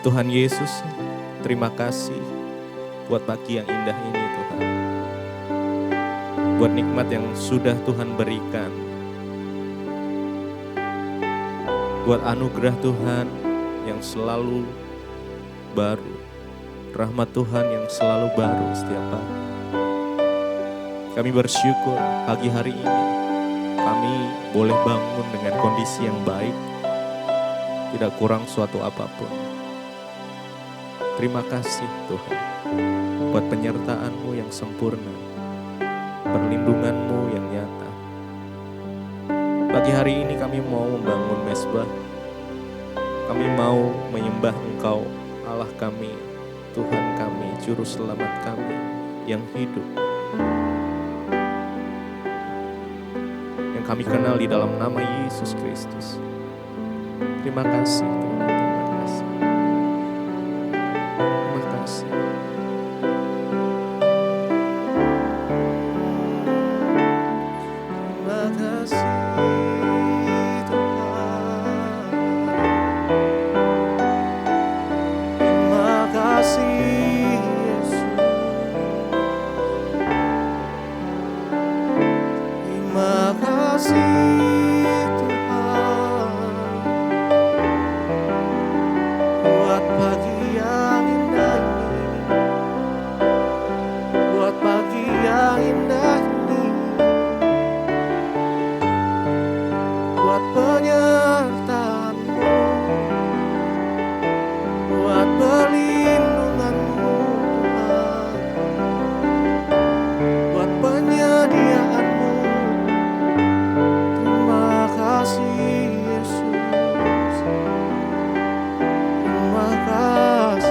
Tuhan Yesus, terima kasih buat pagi yang indah ini Tuhan. Buat nikmat yang sudah Tuhan berikan. Buat anugerah Tuhan yang selalu baru. Rahmat Tuhan yang selalu baru setiap hari. Kami bersyukur pagi hari ini kami boleh bangun dengan kondisi yang baik. Tidak kurang suatu apapun. Terima kasih Tuhan buat penyertaan-Mu yang sempurna, perlindungan-Mu yang nyata. Pagi hari ini kami mau membangun mezbah. Kami mau menyembah Engkau, Allah kami, Tuhan kami, Juru Selamat kami yang hidup. Yang kami kenal di dalam nama Yesus Kristus. Terima kasih Tuhan, terima kasih. Terima kasih. Terima kasih Tuhan. Terima kasih Yesus. Terima kasih Tuhan. Buat pagi yang indah ini. Buat pagi yang indah ini. Buat penyertaan-Mu. Buat perlindungan-Mu Tuhan. Buat penyediaan-Mu. Terima kasih Yesus. Terima kasih.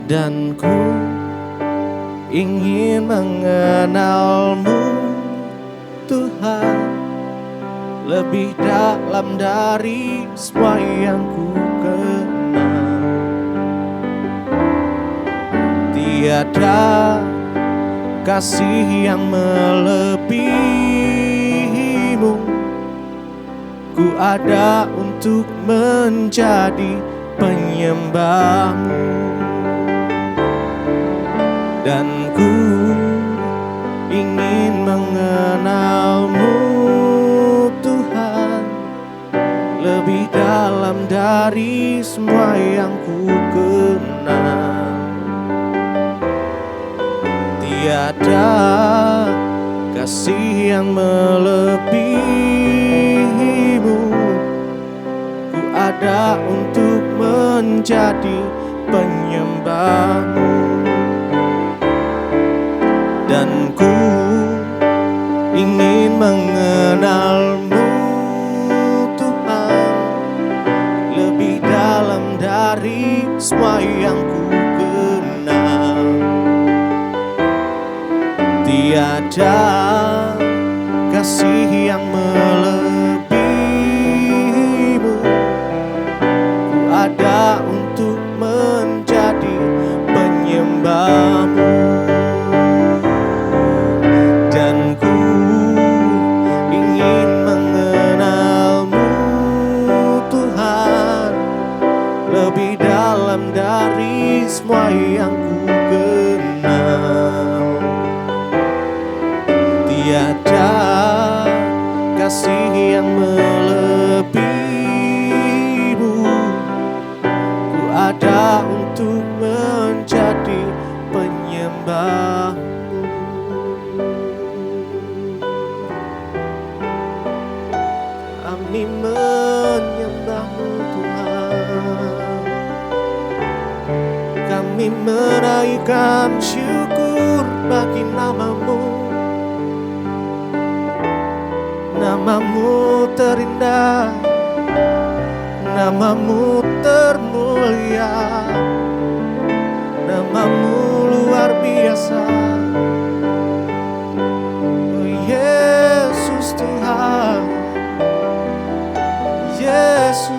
Dan ku ingin mengenal-Mu Tuhan lebih dalam dari semua yang ku kenal. Tiada kasih yang melebihi-Mu. Ku ada untuk menjadi penyembah-Mu. Dan ku ingin mengenal-Mu Tuhan lebih dalam dari semua yang ku kenal. Tiada kasih yang melebihi-Mu. Ku ada untuk menjadi penyembah-Mu. Dan ku ingin mengenal-Mu Tuhan lebih dalam dari semua yang ku kenal. Tiada kasih yang melebihi-Mu. Ku ada untuk menjadi penyembah-Mu. Dan ku ingin mengenal-Mu Tuhan lebih dalam dari semua yang ku kenal. Tiada kasih yang melebihi-Mu. Ku ada untuk menjadi penyembah-Mu. Kami menyembah-Mu Tuhan. Kami menaikkan syukur bagi nama-Mu. Nama-Mu terindah, nama-Mu termulia, nama-Mu luar biasa. Oh Yesus Tuhan, Yesus,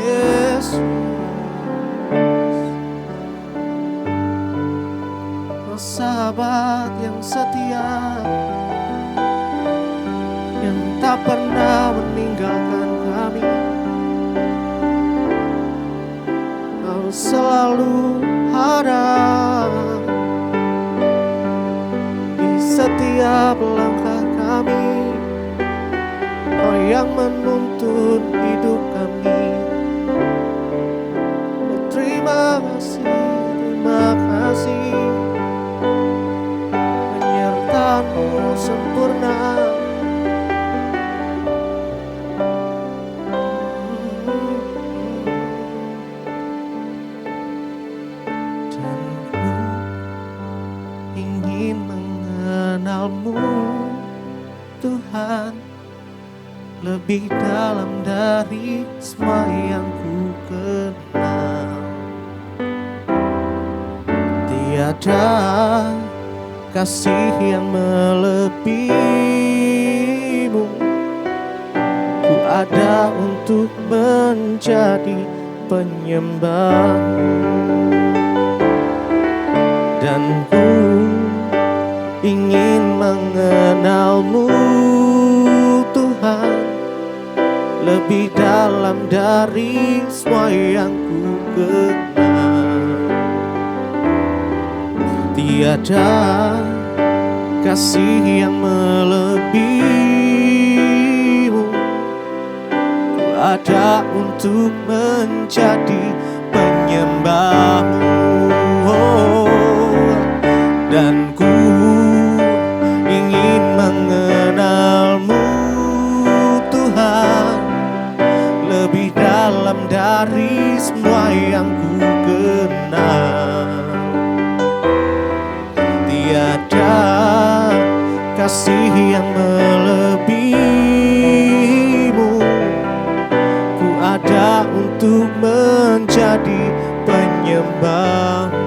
Yesus. Oh sahabat yang setia, tak pernah meninggalkan kami. Kau selalu ada di setiap langkah kami. Kau yang menuntun hidup kami. Oh, terima kasih, penyertaan-Mu sempurna. Dan ku ingin mengenal-Mu, Tuhan, lebih dalam dari semua yang ku kenal. Tiada kasih yang melebihi-Mu. Ku ada untuk menjadi penyembah-Mu. Dan ku ingin mengenal-Mu, Tuhan, lebih dalam dari semua yang ku kenal. Tiada kasih yang melebihi-Mu. Ku ada untuk menjadi penyembah-Mu. Dan ku ingin mengenal-Mu, Tuhan, lebih dalam dari semua yang ku kenal. Tiada kasih yang melebihi-Mu. Ku ada untuk menjadi penyembah-Mu.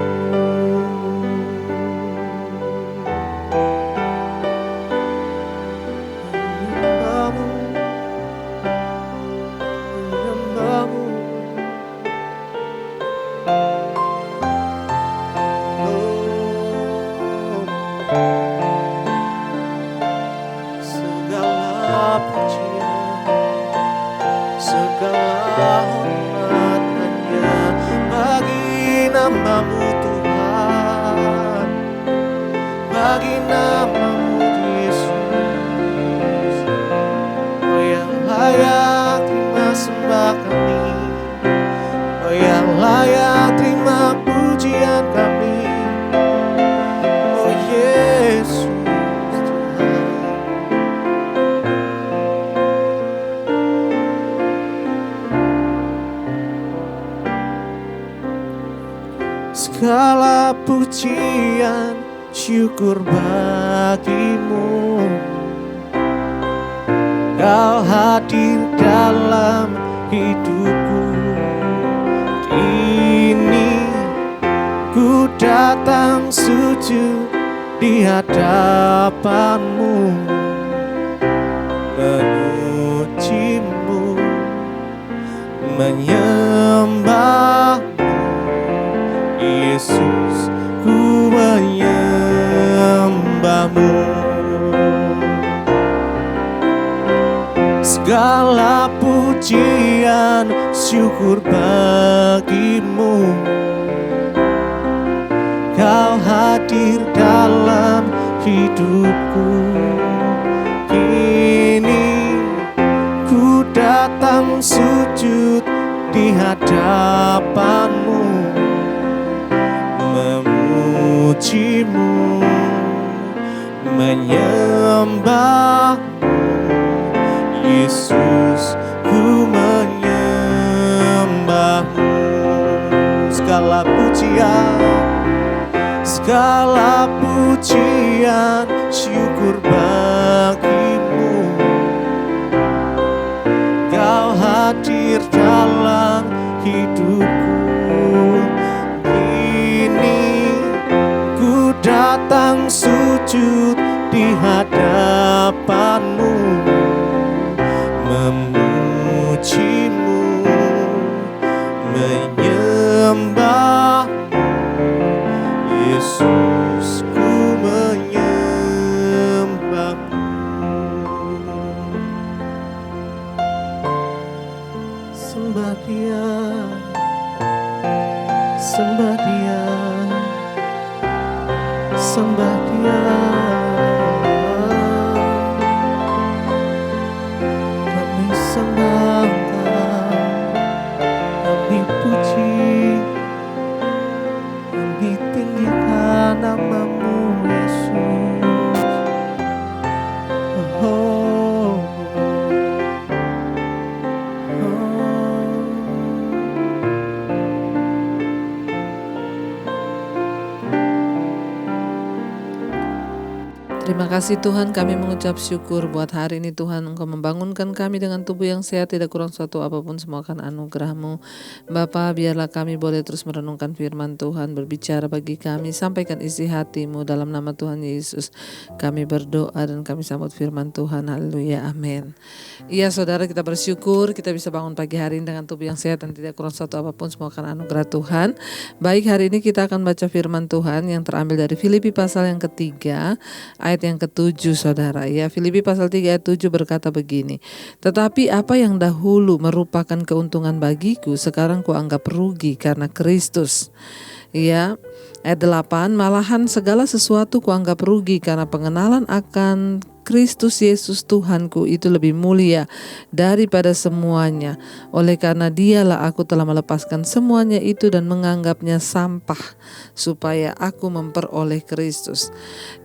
Segala pujian, segala hormat hanya bagi nama-Mu, Tuhan, bagi nama-Mu, Yesus. Oh yang layak terima sembah kami, oh yang layak terima pujian kami. Oh Yesus, segala pujian syukur bagi-Mu. Kau hadir dalam hidupku. Kini ku datang sujud di hadapan-Mu, memuji-Mu, menyembah-Mu. Yesus, ku menyembah-Mu. Segala pujian syukur bagi-Mu. Kau hadir dalam hidupku. Kini ku datang sujud di hadapan-Mu, memuji-Mu, menyembah-Mu. Yesus, ku menyembah-Mu. Segala pujian syukur bagi-Mu. Kau hadir dalam hidupku. Kini ku datang sujud di hadapan-Mu, memuji-Mu, menyembah-Mu. Yesus, ku menyembah-Mu. sembah Dia, kami sembah Engkau, kami puji, kami tinggikan nama-Mu Yesus. Oh, oh, oh. Terima kasih Tuhan, kami mengucap syukur buat hari ini Tuhan. Engkau membangunkan kami dengan tubuh yang sehat, tidak kurang suatu apapun, semua akan anugerah-Mu. Bapa, biarlah kami boleh terus merenungkan firman Tuhan, berbicara bagi kami, sampaikan isi hati-Mu dalam nama Tuhan Yesus. Kami berdoa dan kami sambut firman Tuhan. Haleluya, amin. Iya saudara, kita bersyukur kita bisa bangun pagi hari ini dengan tubuh yang sehat dan tidak kurang suatu apapun, semua akan anugerah Tuhan. Baik, hari ini kita akan baca firman Tuhan yang terambil dari Filipi pasal yang ketiga, ayat yang ke-7 saudara. Ya, Filipi pasal 3 ayat 7 berkata begini. Tetapi apa yang dahulu merupakan keuntungan bagiku, sekarang kuanggap rugi karena Kristus. Ya, ayat 8, malahan segala sesuatu kuanggap rugi karena pengenalan akan Kristus Yesus Tuhanku itu lebih mulia daripada semuanya. Oleh karena Dialah aku telah melepaskan semuanya itu dan menganggapnya sampah, supaya aku memperoleh Kristus.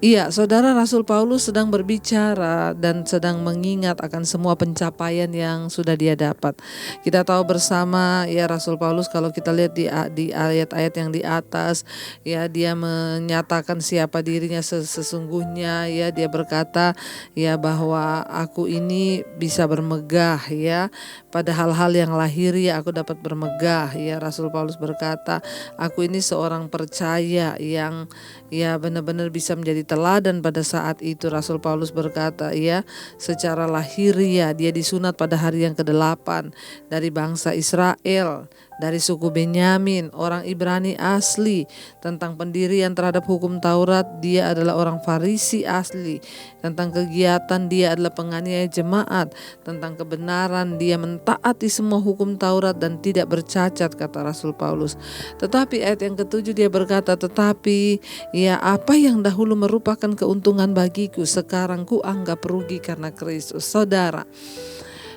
Iya, saudara, Rasul Paulus sedang berbicara dan sedang mengingat akan semua pencapaian yang sudah dia dapat. Kita tahu bersama ya, Rasul Paulus kalau kita lihat di ayat-ayat yang di atas, ya, dia menyatakan siapa dirinya sesungguhnya. Ya, dia berkata ya bahwa aku ini bisa bermegah, ya, pada hal-hal yang lahiriah aku dapat bermegah. Ya, Rasul Paulus berkata, aku ini seorang percaya yang ya benar-benar bisa menjadi teladan pada saat itu. Rasul Paulus berkata ya, secara lahiriah dia disunat pada hari yang ke-8 dari bangsa Israel, dari suku Benyamin, orang Ibrani asli. Tentang pendirian terhadap hukum Taurat, dia adalah orang Farisi asli. Tentang kegiatan, dia adalah penganiaya jemaat. Tentang kebenaran, dia mentaati semua hukum Taurat dan tidak bercacat, kata Rasul Paulus. Tetapi ayat yang ke-7 dia berkata, tetapi ya apa yang dahulu merupakan keuntungan bagiku, sekarang ku anggap rugi karena Kristus. Saudara,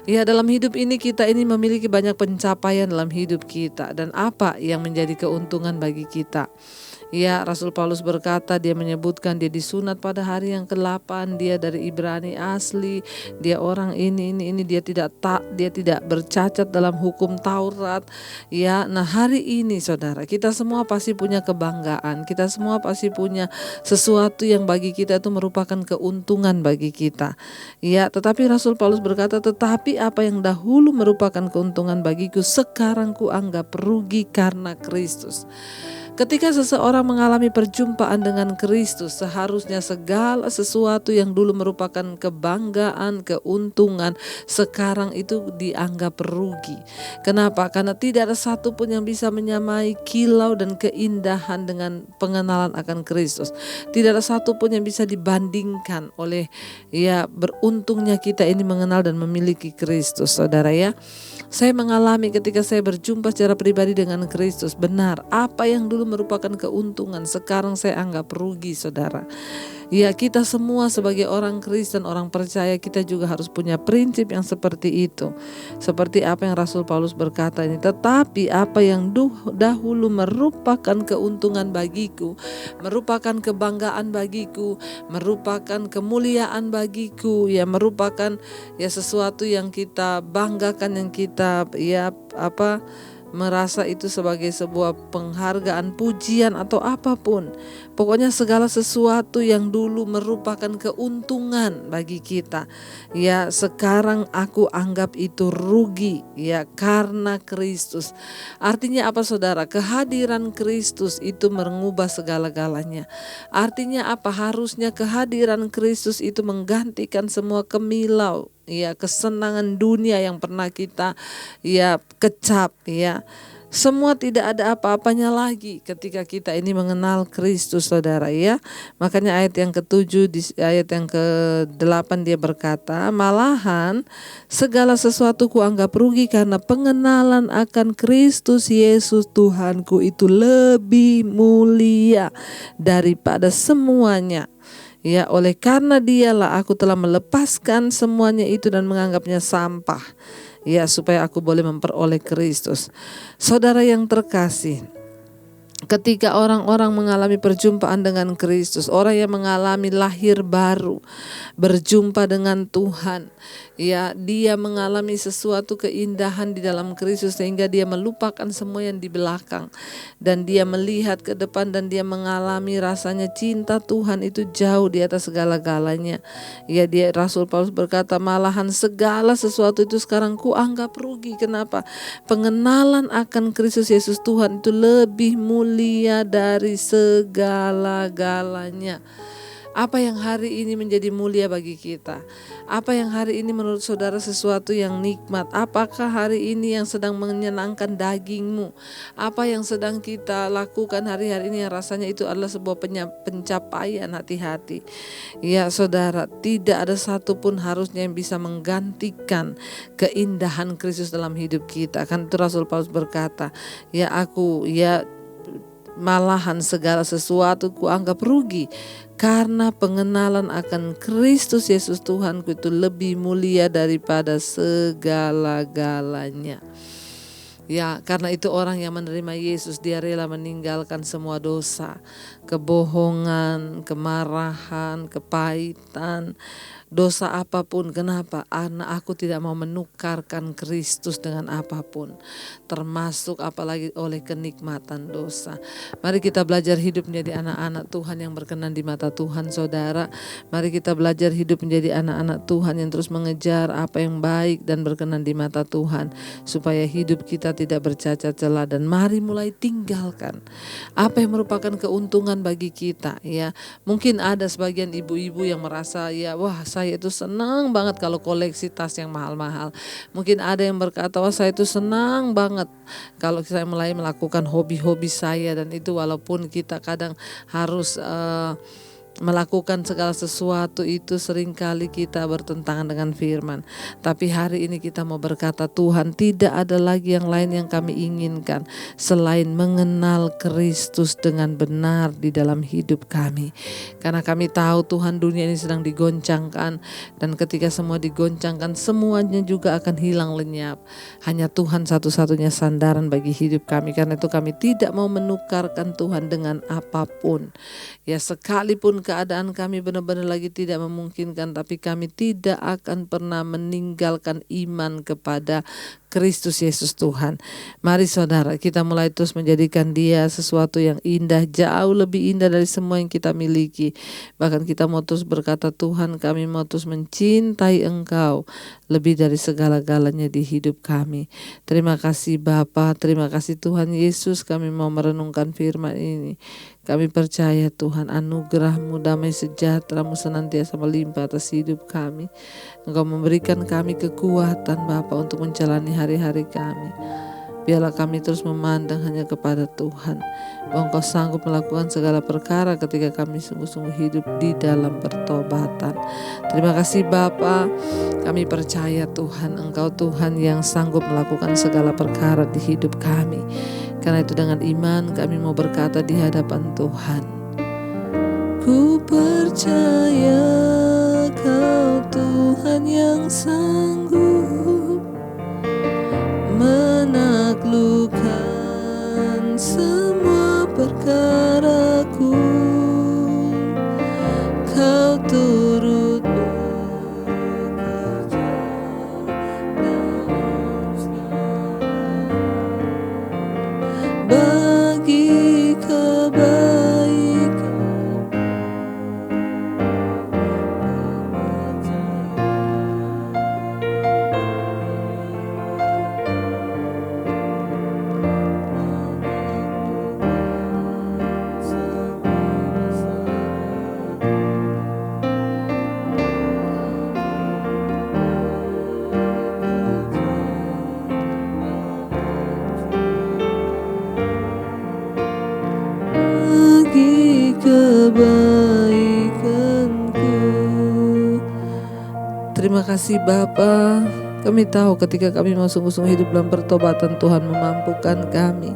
ya, dalam hidup ini kita ini memiliki banyak pencapaian dalam hidup kita, dan apa yang menjadi keuntungan bagi kita. Ya, Rasul Paulus berkata, dia menyebutkan dia disunat pada hari yang ke-8, dia dari Ibrani asli, dia orang ini dia tidak bercacat dalam hukum Taurat. Ya, nah hari ini saudara, kita semua pasti punya kebanggaan, kita semua pasti punya sesuatu yang bagi kita itu merupakan keuntungan bagi kita. Ya, tetapi Rasul Paulus berkata, tetapi apa yang dahulu merupakan keuntungan bagiku, sekarang ku anggap rugi karena Kristus. Ketika seseorang mengalami perjumpaan dengan Kristus, seharusnya segala sesuatu yang dulu merupakan kebanggaan, keuntungan, sekarang itu dianggap rugi. Kenapa? Karena tidak ada satu pun yang bisa menyamai kilau dan keindahan dengan pengenalan akan Kristus. Tidak ada satu pun yang bisa dibandingkan oleh ya beruntungnya kita ini mengenal dan memiliki Kristus, saudara ya. Saya mengalami ketika saya berjumpa secara pribadi dengan Kristus, benar apa yang dulu merupakan keuntungan sekarang saya anggap rugi, saudara. Ya, kita semua sebagai orang Kristen, orang percaya, kita juga harus punya prinsip yang seperti itu. Seperti apa yang Rasul Paulus berkata ini, tetapi apa yang dahulu merupakan keuntungan bagiku, merupakan kebanggaan bagiku, merupakan kemuliaan bagiku, ya merupakan ya sesuatu yang kita banggakan, yang kita merasa itu sebagai sebuah penghargaan, pujian atau apapun. Pokoknya segala sesuatu yang dulu merupakan keuntungan bagi kita, ya sekarang aku anggap itu rugi, ya karena Kristus. Artinya apa, saudara? Kehadiran Kristus itu mengubah segala-galanya. Artinya apa? Harusnya kehadiran Kristus itu menggantikan semua kemilau, ya kesenangan dunia yang pernah kita ya kecap, ya Semua tidak ada apa-apanya lagi ketika kita ini mengenal Kristus, saudara, ya. Makanya ayat yang ke-7 di ayat yang ke-8 dia berkata, malahan segala sesuatu kuanggap rugi karena pengenalan akan Kristus Yesus Tuhanku itu lebih mulia daripada semuanya. Ya, oleh karena dialah aku telah melepaskan semuanya itu dan menganggapnya sampah. Ya, supaya aku boleh memperoleh Kristus. Saudara yang terkasih, ketika orang-orang mengalami perjumpaan dengan Kristus, orang yang mengalami lahir baru, berjumpa dengan Tuhan, ya, dia mengalami sesuatu keindahan di dalam Kristus sehingga dia melupakan semua yang di belakang dan dia melihat ke depan dan dia mengalami rasanya cinta Tuhan itu jauh di atas segala-galanya. Ya, Rasul Paulus berkata, malahan segala sesuatu itu sekarang ku anggap rugi. Kenapa? Pengenalan akan Kristus Yesus Tuhan itu lebih mulia dari segala-galanya. Apa yang hari ini menjadi mulia bagi kita? Apa yang hari ini menurut saudara sesuatu yang nikmat? Apakah hari ini yang sedang menyenangkan dagingmu? Apa yang sedang kita lakukan hari-hari ini yang rasanya itu adalah sebuah pencapaian hati-hati? Ya, saudara, tidak ada satupun harusnya yang bisa menggantikan keindahan Kristus dalam hidup kita. Kan itu Rasul Paulus berkata, malahan segala sesuatu kuanggap rugi karena pengenalan akan Kristus Yesus Tuhanku itu lebih mulia daripada segala-galanya. Ya, karena itu orang yang menerima Yesus, dia rela meninggalkan semua dosa, kebohongan, kemarahan, kepahitan, dosa apapun. Kenapa? Aku tidak mau menukarkan Kristus dengan apapun, termasuk apalagi oleh kenikmatan dosa. Mari kita belajar hidup menjadi anak-anak Tuhan yang berkenan di mata Tuhan, saudara. Mari kita belajar hidup menjadi anak-anak Tuhan yang terus mengejar apa yang baik dan berkenan di mata Tuhan, supaya hidup kita tidak bercacat celah. Dan mari mulai tinggalkan apa yang merupakan keuntungan bagi kita, ya. Mungkin ada sebagian ibu-ibu yang merasa, ya, wah, saya itu senang banget kalau koleksi tas yang mahal-mahal. Mungkin ada yang berkata, wah, saya itu senang banget kalau saya mulai melakukan hobi-hobi saya. Dan itu walaupun kita kadang harus melakukan segala sesuatu itu seringkali kita bertentangan dengan firman. Tapi hari ini kita mau berkata, Tuhan, tidak ada lagi yang lain yang kami inginkan selain mengenal Kristus dengan benar di dalam hidup kami. Karena kami tahu Tuhan, dunia ini sedang digoncangkan, dan ketika semua digoncangkan, semuanya juga akan hilang lenyap. Hanya Tuhan satu-satunya sandaran bagi hidup kami. Karena itu kami tidak mau menukarkan Tuhan dengan apapun. Ya, sekalipun keadaan kami benar-benar lagi tidak memungkinkan, tapi kami tidak akan pernah meninggalkan iman kepada Kristus Yesus Tuhan. Mari saudara, kita mulai terus menjadikan Dia sesuatu yang indah, jauh lebih indah dari semua yang kita miliki. Bahkan kita mau terus berkata, Tuhan, kami mau terus mencintai Engkau lebih dari segala-galanya di hidup kami. Terima kasih Bapa, terima kasih Tuhan Yesus, kami mau merenungkan firman ini. Kami percaya Tuhan, anugerah-Mu, damai sejahtera-Mu senantiasa melimpah atas hidup kami. Engkau memberikan kami kekuatan Bapa untuk menjalani hari-hari kami. Biarlah kami terus memandang hanya kepada Tuhan, bahwa Engkau sanggup melakukan segala perkara ketika kami sungguh-sungguh hidup di dalam pertobatan. Terima kasih Bapa, kami percaya Tuhan, Engkau Tuhan yang sanggup melakukan segala perkara di hidup kami. Karena itu dengan iman kami mau berkata di hadapan Tuhan, ku percaya Kau Tuhan yang sanggup menaklukkan semua perkaraku. Kau turut bekerja dalam bagi kebaikan. Terima kasih Bapa. Kami tahu ketika kami mau sungguh-sungguh hidup dalam pertobatan, Tuhan memampukan kami.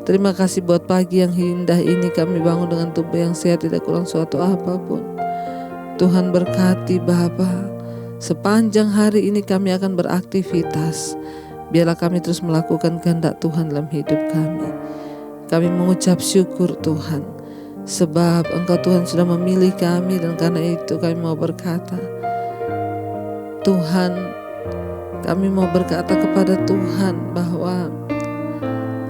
Terima kasih buat pagi yang indah ini, kami bangun dengan tubuh yang sehat, tidak kurang suatu apapun. Tuhan berkati Bapa. Sepanjang hari ini kami akan beraktivitas. Biarlah kami terus melakukan kehendak Tuhan dalam hidup kami. Kami mengucap syukur Tuhan, sebab Engkau Tuhan sudah memilih kami, dan karena itu kami mau berkata, Tuhan, kami mau berkata kepada Tuhan bahwa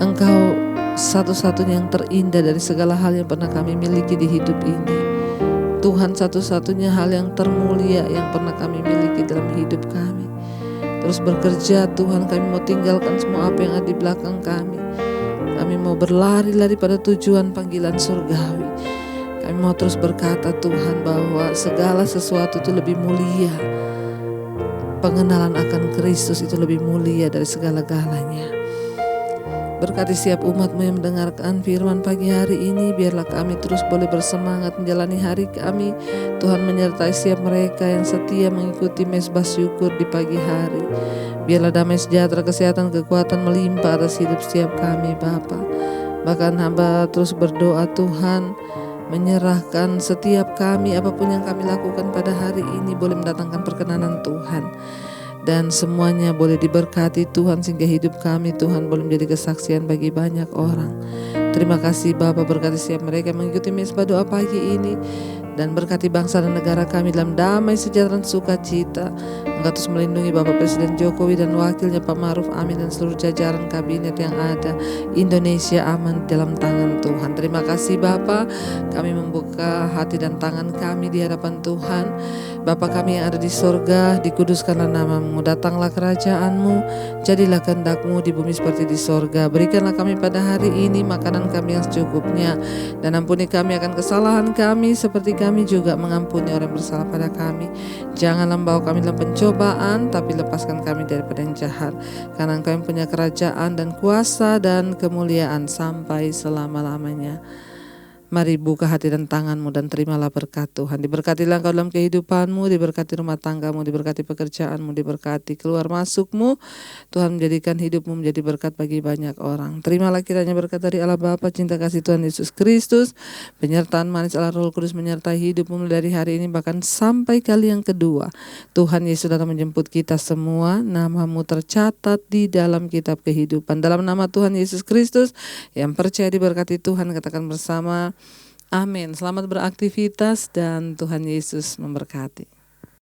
Engkau satu-satunya yang terindah dari segala hal yang pernah kami miliki di hidup ini. Tuhan, satu-satunya hal yang termulia yang pernah kami miliki dalam hidup kami. Terus bekerja Tuhan, kami mau tinggalkan semua apa yang ada di belakang kami. Kami mau berlari-lari pada tujuan panggilan surgawi. Kami mau terus berkata Tuhan bahwa segala sesuatu itu lebih mulia. Pengenalan akan Kristus itu lebih mulia dari segala-galanya. Berkati setiap umat-Mu yang mendengarkan firman pagi hari ini. Biarlah kami terus boleh bersemangat menjalani hari kami. Tuhan menyertai setiap mereka yang setia mengikuti mesbah syukur di pagi hari. Biarlah damai sejahtera, kesehatan, kekuatan melimpah atas hidup setiap kami Bapa. Bahkan hamba terus berdoa Tuhan, menyerahkan setiap kami, apapun yang kami lakukan pada hari ini boleh mendatangkan perkenanan Tuhan. Dan semuanya boleh diberkati Tuhan, sehingga hidup kami Tuhan boleh menjadi kesaksian bagi banyak orang. Terima kasih Bapa, berkati setiap mereka yang mengikuti mesbah doa pagi ini. Dan berkati bangsa dan negara kami dalam damai, sejahtera, dan sukacita. Engkau terus melindungi Bapak Presiden Jokowi dan wakilnya Pak Ma'ruf Amin dan seluruh jajaran kabinet yang ada. Indonesia aman dalam tangan Tuhan. Terima kasih Bapa, kami membuka hati dan tangan kami di hadapan Tuhan. Bapa kami yang ada di sorga, dikuduskanlah nama-Mu, datanglah kerajaan-Mu, jadilah kehendak-Mu di bumi seperti di sorga. Berikanlah kami pada hari ini makanan kami yang secukupnya, dan ampuni kami akan kesalahan kami seperti kami juga mengampuni orang yang bersalah pada kami. Janganlah membawa kami dalam pencobaan, tapi lepaskan kami daripada yang jahat. Karena Engkau yang punya kerajaan dan kuasa dan kemuliaan sampai selama-lamanya. Mari buka hati dan tanganmu dan terimalah berkat Tuhan. Diberkatilah engkau dalam kehidupanmu, diberkati rumah tanggamu, diberkati pekerjaanmu, diberkati keluar masukmu. Tuhan menjadikan hidupmu menjadi berkat bagi banyak orang. Terimalah kiranya berkat dari Allah Bapa, cinta kasih Tuhan Yesus Kristus, penyertaan manis Allah Roh Kudus menyertai hidupmu dari hari ini bahkan sampai kali yang kedua. Tuhan Yesus datang menjemput kita semua, namamu tercatat di dalam kitab kehidupan. Dalam nama Tuhan Yesus Kristus, yang percaya diberkati Tuhan, katakan bersama, amin. Selamat beraktivitas dan Tuhan Yesus memberkati.